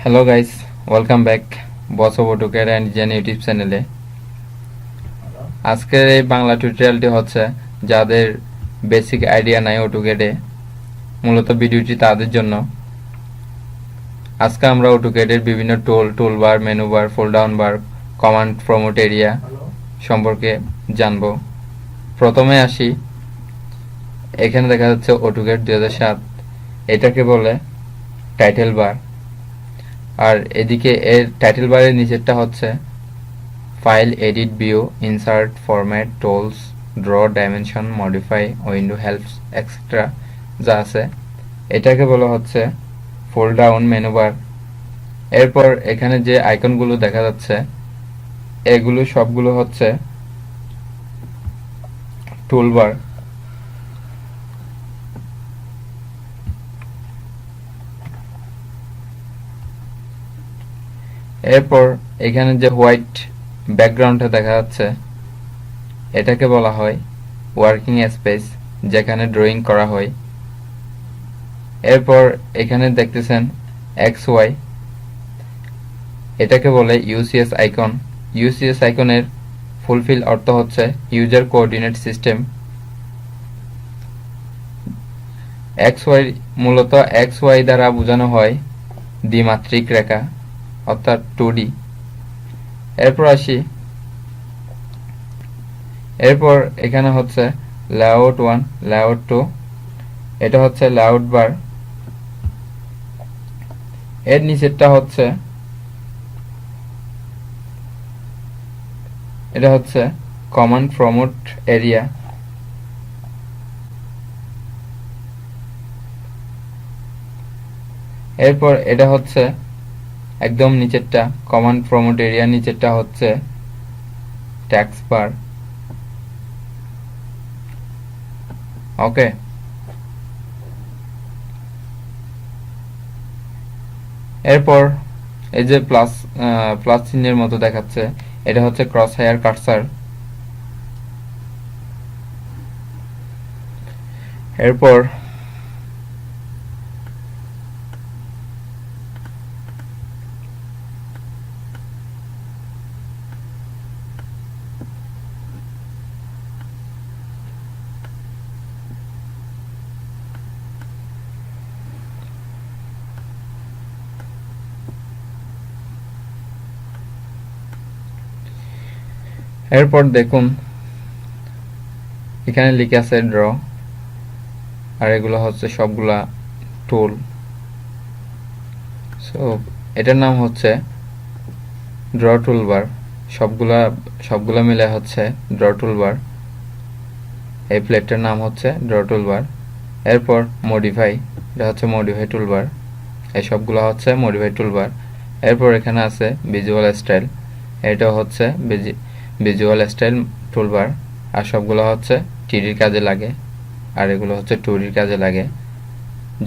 Hello guys, welcome back boss of AutoCAD and design YouTube চ্যানেলে। আজকের এই বাংলা টিউটোরিয়ালটি হচ্ছে যাদের বেসিক আইডিয়া নাই অটোক্যাডে, মূলত ভিডিওটি তাদের জন্য। আজকে আমরা অটোক্যাডের বিভিন্ন toolbar, menu bar, fold down bar, command prompt area সম্পর্কে জানব। প্রথমে আসি, এখানে দেখা যাচ্ছে অটোক্যাড 2007, এটাকে বলে টাইটেল বার। আর এদিকে এর টাইটেল বারের নিচেরটা হচ্ছে file, edit, view, insert, format, tools, draw, dimension, modify, window, helps etcetera যা আছে, এটাকে বলা হচ্ছে ফোল্ড ডাউন মেনু বার। এরপর এখানে যে আইকনগুলো দেখা যাচ্ছে এগুলো সবগুলো হচ্ছে টুলবার। এরপর এখানে যে হোয়াইট ব্যাকগ্রাউন্ডটা দেখা যাচ্ছে এটাকে বলা হয় ওয়ার্কিং স্পেস, যেখানে ড্রয়িং করা হয়। এরপর এখানে দেখতেছেন এক্স ওয়াই, এটাকে বলে ইউসিএস আইকন। ইউসিএস আইকনের ফুলফিল অর্থ হচ্ছে user coordinate system. X Y মূলত এক্স ওয়াই দ্বারা বোঝানো হয় দ্বিমাত্রিক রেখা, অর্থাৎ 2D। এরপর আসি, এরপর এখানে হচ্ছে লেআউট 1, লেআউট 2, এটা হচ্ছে লেআউট বার। এর নিচেরটা হচ্ছে এটা হচ্ছে কমান্ড প্রমোট এরিয়া। এরপর এটা হচ্ছে একদম নিচেরটা কমান্ড প্রমোট এরিয়া, নিচেরটা হচ্ছে ট্যাক্স বার। ওকে, এরপর এই যে প্লাস প্লাস চিহ্নের মতো দেখাচ্ছে, এটা হচ্ছে ক্রস হেয়ার কার্সার। এরপর এরপর দেখুন এখানে লিখে আছে ড্র, আর এগুলো হচ্ছে সবগুলা টুল। সো এটার নাম হচ্ছে ড্র টুলবার, সবগুলা মিলে হচ্ছে ড্র টুলবার। এই প্লেটটার নাম হচ্ছে ড্র টুলবার। এরপর মডিফাই, এটা হচ্ছে মডিফাই টুলবার। এই সবগুলো হচ্ছে মডিফাই টুলবার। এরপর এখানে আছে ভিজুয়াল স্টাইল, এটা হচ্ছে ভিজুয়াল স্টাইল টুলবার। আর সবগুলো হচ্ছে 3D কাজে লাগে, আর এগুলো হচ্ছে 2D কাজে লাগে।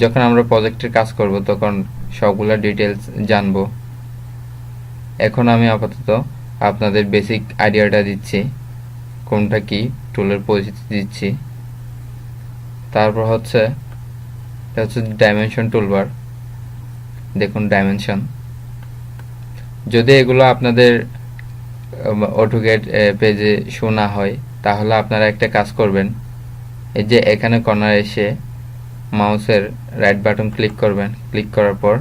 যখন আমরা প্রজেক্টের কাজ করব তখন সবগুলো ডিটেলস জানবো। এখন আমি আপাতত আপনাদের বেসিক আইডিয়াটা দিচ্ছি, কোনটা কি টুলের পরিচিতি দিচ্ছি। তারপর হচ্ছে এটা হচ্ছে ডাইমেনশন টুলবার। দেখুন ডাইমেনশন, যদি এগুলো আপনাদের অটোক্যাড পেজে শোনা হয় তাহলে আপনারা একটা কাজ করবেন, এই যে এখানে কর্নার এসে মাউসের রাইট বাটন ক্লিক করবেন। ক্লিক করার পর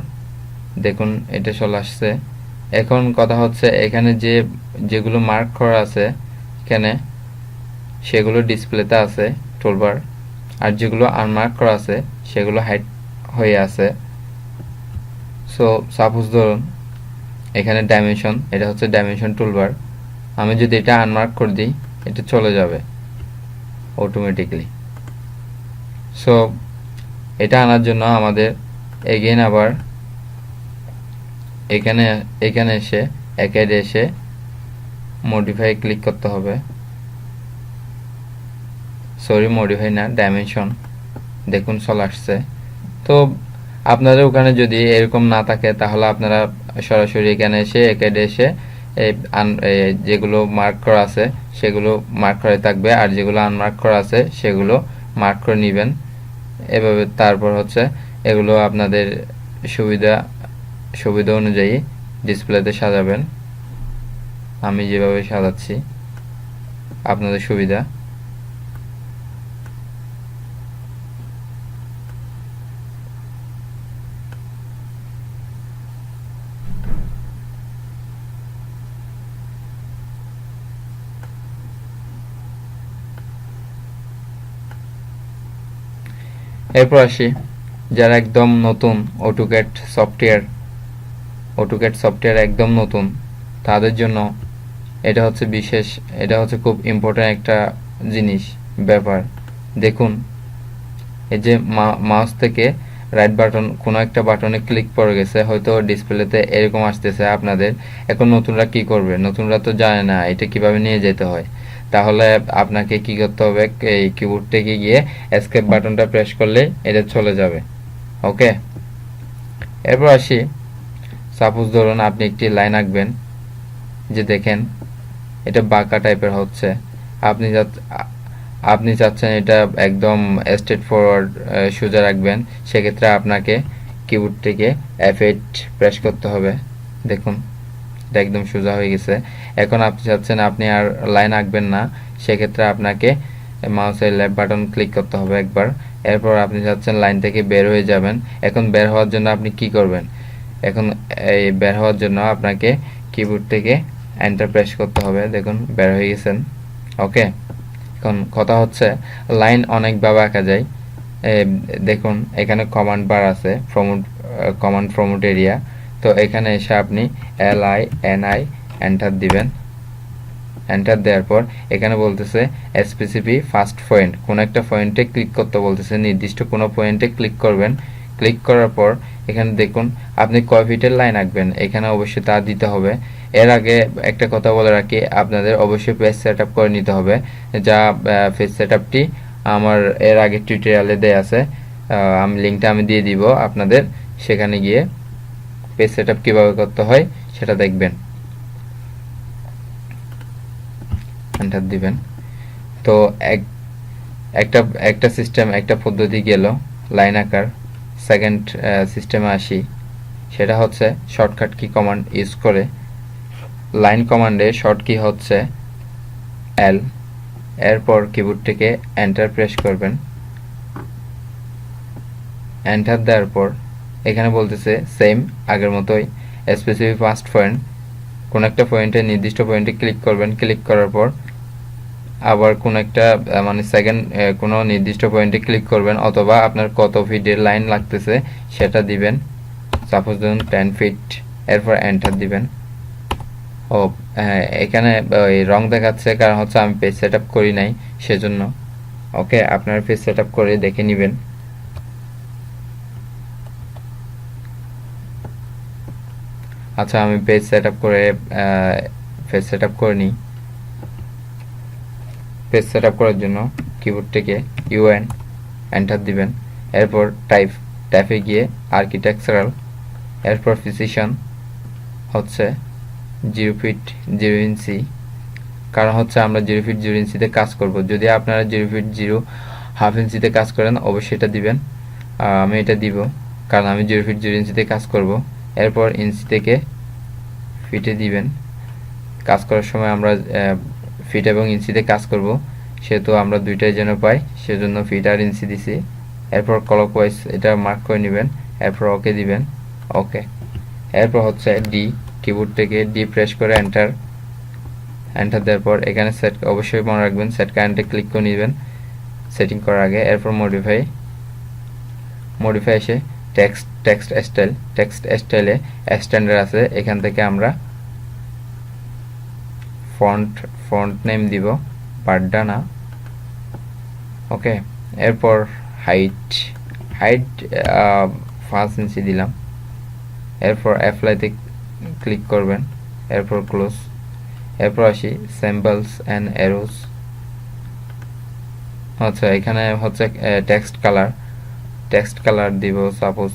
দেখুন এটা চলে আসছে। এখন কথা হচ্ছে এখানে যেগুলো মার্ক করা আছে এখানে সেগুলো ডিসপ্লেতে আছে টুলবার, আর যেগুলো আনমার্ক করা আছে সেগুলো হাইড হয়ে আছে। সো সাপোজ ধরুন এখানে ডাইমেনশন, এটা হচ্ছে ডাইমেনশন টুলবার। আমি যদি এটা আনমার্ক করে দিই এটা চলে যাবে অটোমেটিক্যালি। সো এটা আনার জন্য আমাদের এগেইন আবার এখানে এসে অ্যাকাইডে এসে মডিফাই ক্লিক করতে হবে। সরি, মডিফাই না, ডাইমেনশন। দেখুন চলে আসছে। তো আপনাদের ওখানে যদি এরকম না থাকে তাহলে আপনারা সরাসরি এখানে এসে অ্যাকাইডে এসে যেগুলো মার্ক করা আছে সেগুলো মার্ক করে থাকবে, আর যেগুলো আনমার্ক করা আছে সেগুলো মার্ক করে নেবেন এভাবে। তারপর হচ্ছে এগুলো আপনাদের সুবিধা সুবিধা অনুযায়ী ডিসপ্লেতে সাজাবেন। আমি যেভাবে সাজাচ্ছি আপনাদের সুবিধা। এরপর আসি যারা একদম নতুন অটোক্যাড সফটওয়্যার একদম নতুন, তাদের জন্য এটা হচ্ছে খুব ইম্পর্ট্যান্ট একটা ব্যাপার। দেখুন, এই যে মাউস থেকে রাইট বাটন কোনো একটা বাটনে ক্লিক পড়ে গেছে, হয়তো ডিসপ্লেতে এরকম আসতেছে আপনাদের। এখন নতুনরা কি করবে? নতুনরা তো জানে না এটা কিভাবে নিয়ে যেতে হয়। তাহলে আপনাকে কি করতে হবে? এই কিবোর্ড থেকে গিয়ে এসকেপ বাটনটা প্রেস করলে এটা চলে যাবে। ওকে, এরপর আসি, সাপোজ ধরুন আপনি একটি লাইন আঁকবেন, যে দেখেন এটা বাঁকা টাইপের হচ্ছে। আপনি চাচ্ছেন এটা একদম স্ট্রেট ফরওয়ার্ড সোজা রাখবেন, সেক্ষেত্রে আপনাকে কিবোর্ড থেকে F8 প্রেস করতে হবে। দেখুন এটা একদম সোজা হয়ে গেছে। এখন আপনি চাচ্ছেন আপনি আর লাইন আঁকবেন না, সেক্ষেত্রে আপনাকে মাউসের লেফট বাটন ক্লিক করতে হবে একবার। এরপর আপনি চাচ্ছেন লাইন থেকে বের হয়ে যাবেন। এখন বের হওয়ার জন্য আপনি কি করবেন? এখন এই বের হওয়ার জন্য আপনাকে কিবোর্ড থেকে এন্টার প্রেস করতে হবে। দেখুন বের হয়ে গেছেন। ওকে, এখন কথা হচ্ছে লাইন অনেকভাবে আঁকা যায়। দেখুন এখানে কমান্ড বার আছে, কমান্ড প্রমোট এরিয়া। তো এখানে এসে আপনি LINI এন্টার দিবেন। এন্টার দেওয়ার পর এখানে বলতেছে স্পেসিফিক ফার্স্ট পয়েন্ট, কোন একটা পয়েন্টে ক্লিক করতে বলতেছে, নির্দিষ্ট কোনো পয়েন্টে ক্লিক করবেন। ক্লিক করার পর এখানে দেখুন আপনি কয় ফিটের লাইন আঁকবেন, এখানে অবশ্যই তা দিতে হবে। এর আগে একটা কথা বলে রাখি, আপনাদের অবশ্যই পেজ সেটআপ করে নিতে হবে, যা পেজ সেটআপটি আমার এর আগে টিউটোরিয়ালে দেয়া আছে। আমি লিঙ্কটা দিয়ে দিব আপনাদের, সেখানে গিয়ে পেজ সেটআপ কিভাবে করতে হয় সেটা দেখবেন। এন্টার দিবেন। তো একটা পদ্ধতি গেল লাইন আঁকার। সেকেন্ড সিস্টেমে আসি, সেটা হচ্ছে শর্টকাট কি কমান্ড ইউজ করে। লাইন কমান্ডে শর্ট কি হচ্ছে L। এরপর কিবোর্ড থেকে এন্টার প্রেস করবেন। এন্টার দেওয়ার পর এখানে বলতেছে সেম আগের মতোই স্পেসিফিক ফার্স্ট পয়েন্ট, কোন একটা পয়েন্টে নির্দিষ্ট পয়েন্টে ক্লিক করবেন। ক্লিক করার পর আবার কোন একটা কোনো নির্দিষ্ট পয়েন্টে ক্লিক করবেন, অথবা আপনার কত ফিটের লাইন লাগতেছে সেটা দিবেন। সাপোজ ধরুন 10 ফিট। এরপর এন্টার দিবেন। এখানে রং দেখাচ্ছে, কারণ হচ্ছে আমি পেজ সেটআপ করি নাই সেজন্য। ওকে, আপনার পেজ সেটআপ করে দেখে নেবেন। আচ্ছা, আমি পেজ সেটআপ করে নিই। পেজ সেটআপ করার জন্য কিবোর্ড থেকে UN এন্টার দিবেন। এরপর টাইপে গিয়ে আর্কিটেকচারাল, এরপর প্রিসিশন হচ্ছে 0 ফিট 0 ইঞ্চি, কারণ হচ্ছে আমরা 0 ফিট 0 ইঞ্চিতে কাজ করব। যদি আপনারা 0 ফিট 0 হাফ ইঞ্চিতে কাজ করেন অবশ্যই এটা দিবেন। আমি এটা দিব, কারণ আমি 0 ফিট 0 ইঞ্চিতে কাজ করব। এরপর ইঞ্চি থেকে ফিটে দিবেন। কাজ করার সময় আমরা ফিট এবং ইঞ্চিতে কাজ করব, সেহেতু আমরা দুইটাই যেন পাই, সেজন্য ফিট আর ইঞ্চি দিছি। এরপর ক্লকওয়াইজ এটা মার্ক করে নেবেন। এরপর ওকে দিবেন। ওকে, এরপর হচ্ছে ডি, কিবোর্ড থেকে ডি প্রেস করে এন্টার দেওয়ার পর এখানে অবশ্যই মনে রাখবেন সেট কারেন্টে ক্লিক করে নেবেন সেটিং করার আগে। এরপর মডিফাই এসে টেক্সট স্টাইলে স্ট্যান্ডার্ড আছে, এখান থেকে আমরা ফন্ট নেম দিব, বারডা না। ওকে, এরপর হাইট 5 ইঞ্চি দিলাম। এরপর অ্যাপ্লাইতে ক্লিক করবেন। এরপর ক্লোজ। এরপর আসি সিম্বলস এন্ড অ্যারোস। আচ্ছা, এখানে হচ্ছে টেক্সট কালার দিব, সাপোজ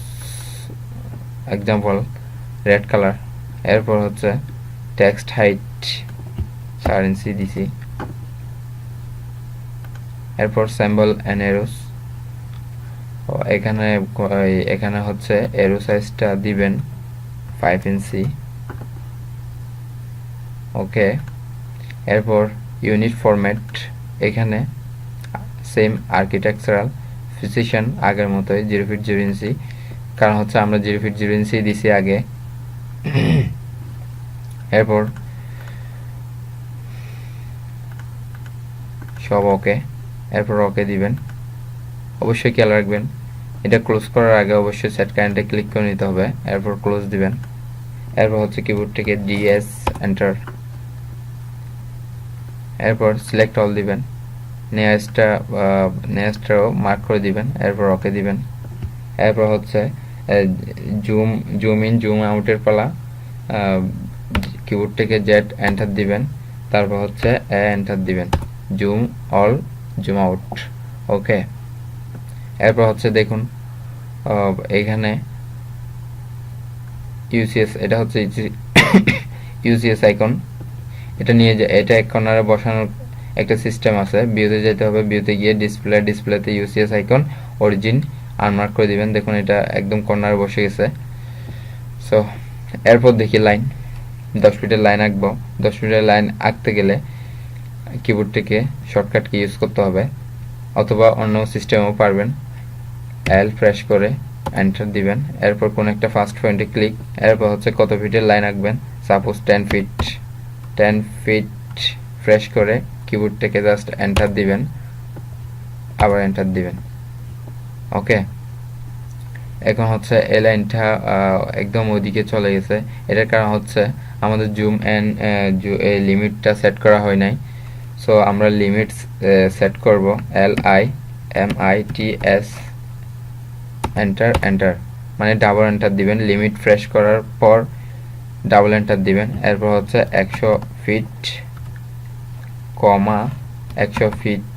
এক্সাম্পল রেড কালার। এরপর হচ্ছে টেক্সট হাইট 4 ইঞ্চি দিছি। এরপর সিম্বল এন্ড অ্যারোস, এখানে হচ্ছে অ্যারো সাইজটা দিবেন 5 ইঞ্চি। ওকে, এরপর ইউনিট ফরম্যাট, এখানে সেম আর্কিটেকচারাল প্রিসিশন আগের মতোই 0 ফিট 0 ইঞ্চি, কারণ হচ্ছে আমরা 0 ফিট 0 ইঞ্চি দিছি আগে। এরপর সব ওকে, এরপর ওকে দিবেন। অবশ্যই খেয়াল রাখবেন এটা ক্লোজ করার আগে অবশ্যই সেট কারেন্টে ক্লিক করে নিতে হবে, এরপর ক্লোজ দিবেন। এরপর হচ্ছে কিবোর্ড থেকে ডিএস এন্টার, এরপর সিলেক্ট অল দিবেন, নেক্সটটাও মার্ক করে দিবেন, এরপর ওকে দিবেন। এরপর হচ্ছে জুম ইন জুম আউটের পালা, কিবোর্ড থেকে জেড এন্টার দিবেন, তারপর হচ্ছে এ এন্টার দিবেন, জুম অল জুম আউট। ওকে, এরপর হচ্ছে দেখুন এখানে ইউসিএস, এটা হচ্ছে ইউসিএস আইকন, এটা নিয়ে এটা এক কর্নারে বসানোর একটা সিস্টেম আছে। ভিউতে যেতে হবে, ভিউতে গিয়ে ডিসপ্লেতে ইউসিএস আইকন অরিজিন আনমার্ক করে দিবেন। দেখুন এটা একদম কর্নারে বসে গেছে। সো এরপর দেখি লাইন, 10 ফিটের লাইন আঁকবো। 10 ফিটের লাইন আঁকতে গেলে কিবোর্ড থেকে শর্টকাট কি ইউজ করতে হবে, অথবা অন্য সিস্টেমও পারবেন। এল প্রেস করে এন্টার দিবেন, এরপর কোন একটা ফার্স্ট পয়েন্টে ক্লিক, এরপর হচ্ছে কত ফিটের লাইন আঁকবেন, সাপোজ 10 ফিট। 10 ফিট প্রেস করে কিবোর্ড থেকে জাস্ট এন্টার দিবেন, আবার এন্টার দিবেন। ওকে, এখন হচ্ছে এই লাইনটা একদম ওইদিকে চলে গেছে। এটার কারণ হচ্ছে আমাদের জুম এন্ড লিমিটটা সেট করা হয় নাই। সো আমরা লিমিট সেট করব, LIMITS এন্টার এন্টার, মানে ডাবল এন্টার দিবেন। লিমিট প্রেস করার পর ডাবল এন্টার দিবেন, এরপর হচ্ছে 100 ফিট, 100 ফিট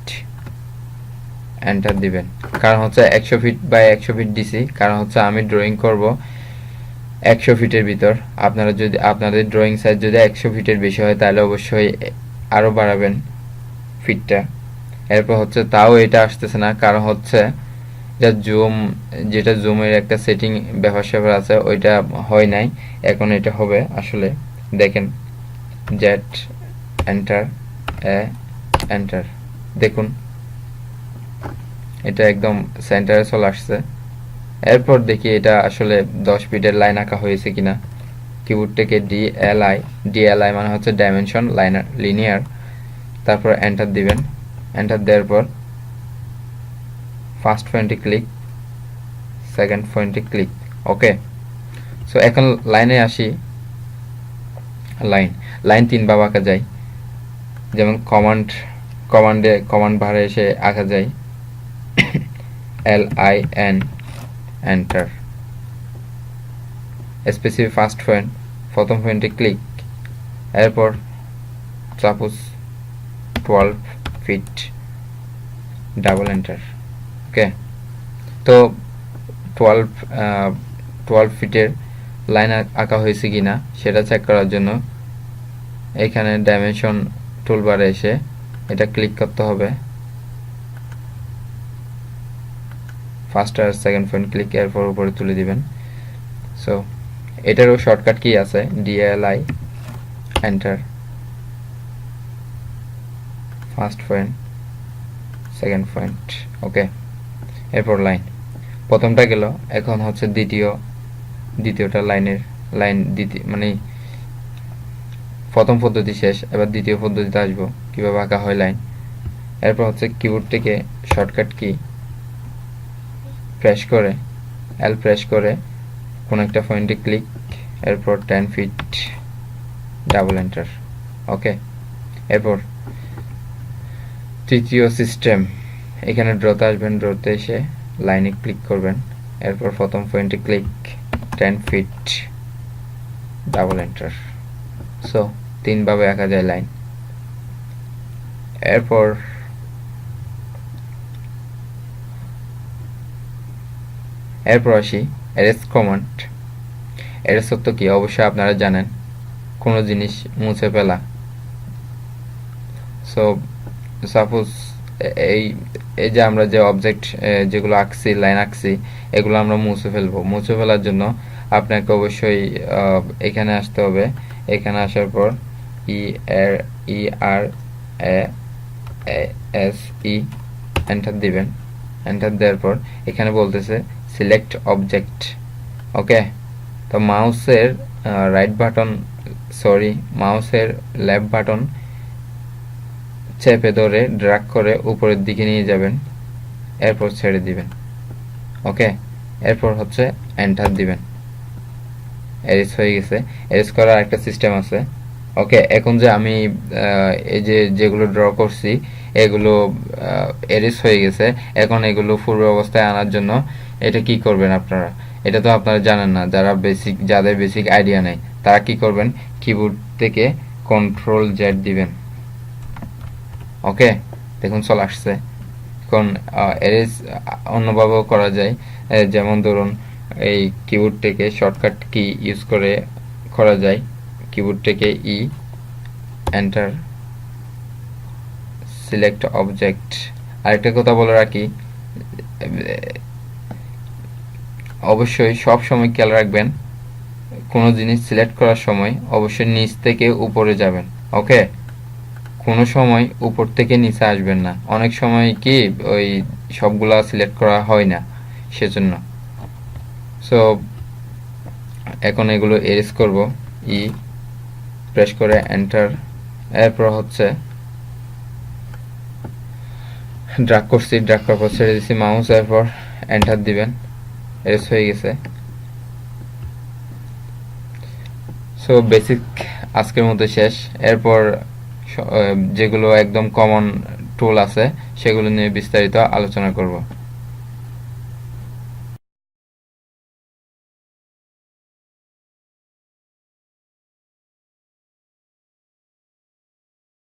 এন্টার দিবেন। কারণ হচ্ছে 100 ফিট বাই 100 ফিট দিছি, কারণ হচ্ছে আমি ড্রয়িং করব 100 ফিটের ভিতর। আপনারা যদি আপনাদের ড্রয়িং সাইজ যদি 100 ফিটের বেশি হয় তাহলে অবশ্যই আরো বাড়াবেন ফিটটা। এরপর হচ্ছে তাও এটা আসতেছে না, কারণ হচ্ছে যেটা জুমের একটা সেটিং ব্যাপার স্যাপার আছে, ওইটা হয় নাই। এখন এটা হবে আসলে, দেখেন জেড এন্টার এন্টার, দেখুন এটা একদম সেন্টারে চলে আসছে। এরপর দেখি এটা আসলে 10 ফিটের লাইন আঁকা হয়েছে কিনা। কিবোর্ড থেকে ডিএলআই মানে হচ্ছে ডাইমেনশন লিনিয়ার, তারপর এন্টার দিবেন। এন্টার দেওয়ার পর ফার্স্ট পয়েন্টে ক্লিক, সেকেন্ড পয়েন্টে ক্লিক। ওকে, সো এখন লাইনে আসি। লাইন 3 ভাবে আঁকা যায়, যেমন কমান্ড বারে এসে আঁকা যায় LIN enter, specific first point, প্রথম পয়েন্টে ক্লিক, এরপর সাপোজ 12 ফিট, ডাবল এন্টার। ওকে, তো 12 ফিটের লাইন আঁকা হয়েছে কিনা সেটা চেক করার জন্য এখানে ডাইমেনশন টুলবারে এসে এটা ক্লিক করতে হবে। ফার্স্ট আর সেকেন্ড পয়েন্ট ক্লিক, এরপর উপরে তুলে দিবেন। সো এটারও শর্টকাট কি আছে, DLI enter, first point, second point. Okay, এরপর প্রথমটা গেল, এখন হচ্ছে দ্বিতীয়টা মানে প্রথম পদ্ধতি শেষ, এবার দ্বিতীয় পদ্ধতিতে আসবো কিভাবে আঁকা হয় লাইন। এরপর হচ্ছে কিবোর্ড থেকে শর্টকাট কি প্রেস করে এল প্রেস করে কোন একটা পয়েন্টে ক্লিক, এরপর 10 ফিট, ডাবল এন্টার। ওকে, এরপর তৃতীয় সিস্টেম, এখানে ড্রতে আসবেন, ড্রতে এসে লাইনে ক্লিক করবেন, এরপর প্রথম পয়েন্টে click, 10 feet, double enter. So 3 ভাবে আঁকা যায় লাইন। এরপর আসি এরেস কমান্ড। এরেস সত্য কি অবশ্যই আপনারা জানেন, কোনো জিনিস মুছে ফেলা। সো সাপোজ এই যে আমরা যে অবজেক্ট যেগুলো আঁকছি, লাইন আঁকছি, এগুলো আমরা মুছে ফেলবো। মুছে ফেলার জন্য আপনাকে অবশ্যই এখানে আসতে হবে। এখানে আসার পর ERASE এন্টার দিবেন। এন্টার দেওয়ার পর এখানে বলতেছে সিলেক্ট অবজেক্ট। ওকে, তো মাউসের মাউসের লেফট বাটন চেপে ধরে ড্র্যাগ করে উপরের দিকে নিয়ে যাবেন, এরপর ছেড়ে দিবেন। ওকে, এরপর হচ্ছে এন্টার দিবেন। এরেজ হয়ে গেছে। এরেজ করার একটা সিস্টেম আছে। ওকে, এখন যে আমি এই যেগুলো ড্র করছি এগুলো এরেজ হয়ে গেছে। এখন এগুলো পূর্ব অবস্থায় আনার জন্য এটা কি করবেন আপনারা? এটা তো আপনারা জানেন না, যাদের বেসিক আইডিয়া নেই তারা কি করবেন, কিবোর্ড থেকে Ctrl Z দিবেন। ওকে, দেখুন চলে আসছে। এখন এরেজ অন্যভাবেও করা যায়, যেমন ধরুন এই কিবোর্ড থেকে শর্টকাট কি ইউজ করে করা যায়। কিবোর্ড থেকে এন্টার, সিলেক্ট অবজেক্ট। আরেকটা কথা বলে রাখি, অবশ্যই সব সময় খেয়াল রাখবেন কোনো জিনিস সিলেক্ট করার সময় অবশ্যই নিচ থেকে উপরে যাবেন। ওকে, কোনো সময় উপর থেকে নিচে আসবেন না। অনেক সময় কি ওই সবগুলা সিলেক্ট করা হয় না, সেজন্য। সো এখন এগুলো এরেজ করব, প্রেস করে এন্টার। এরপর হচ্ছে ড্র্যাগ করছি, ড্র্যাগ করার পর ছেড়ে দিচ্ছি মাউস, এরপর এন্টার দিবেন। এরেজ হয়ে গেছে। সো বেসিক আজকের মতো শেষ। এরপর যেগুলো একদম কমন টুল আছে সেগুলো নিয়ে বিস্তারিত আলোচনা করব।